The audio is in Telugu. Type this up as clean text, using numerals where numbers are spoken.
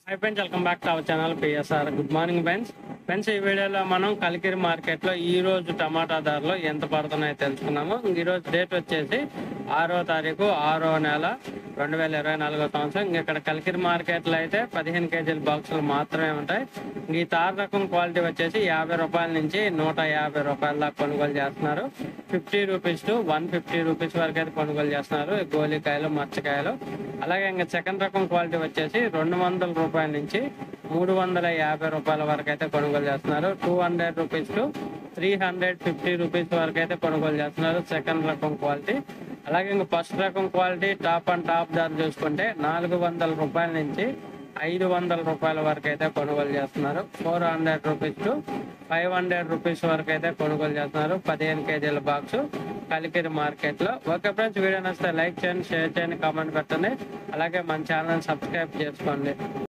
Hi friends, welcome back to our channel PSR. Good morning friends. ఈ వీడియోలో మనం కలికిరి మార్కెట్లో ఈ రోజు టమాటా ధరలు ఎంత పడుతున్నాయో తెలుసుకున్నాము. ఈ రోజు డేట్ వచ్చేసి 6వ తారీఖు 6వ నెల 2024 సంవత్సరం. ఇక్కడ కలికిరి మార్కెట్లో అయితే 15 కేజీల బాక్సులు మాత్రమే ఉంటాయి. ఈ తార్ రకం క్వాలిటీ వచ్చేసి 50 రూపాయల నుంచి 150 రూపాయల దాకా కొనుగోలు చేస్తున్నారు. 50 రూపీస్ టు 150 రూపీస్ వరకు అయితే కొనుగోలు చేస్తున్నారు గోలికాయలు, మచ్చకాయలు. అలాగే ఇంకా సెకండ్ రకం క్వాలిటీ వచ్చేసి 200 రూపాయల నుంచి 350 రూపాయల వరకు అయితే కొనుగోలు చేస్తున్నారు. 200 రూపీస్ టు 350 రూపీస్ వరకు అయితే కొనుగోలు చేస్తున్నారు సెకండ్ రకం క్వాలిటీ. అలాగే ఇంకా ఫస్ట్ రకం క్వాలిటీ టాప్ అండ్ టాప్ ధర చూసుకుంటే 400 రూపాయల నుంచి 500 రూపాయల వరకు అయితే కొనుగోలు చేస్తున్నారు. 400 రూపీస్ టు 500 రూపీస్ వరకు అయితే కొనుగోలు చేస్తున్నారు 15 కేజీల బాక్స్ కలికిరి మార్కెట్ లో. ఓకే ఫ్రెండ్స్, వీడియో నచ్చితే లైక్ చేయండి, షేర్ చేయండి, కామెంట్ పెట్టండి. అలాగే మన ఛానల్ సబ్స్క్రైబ్ చేసుకోండి.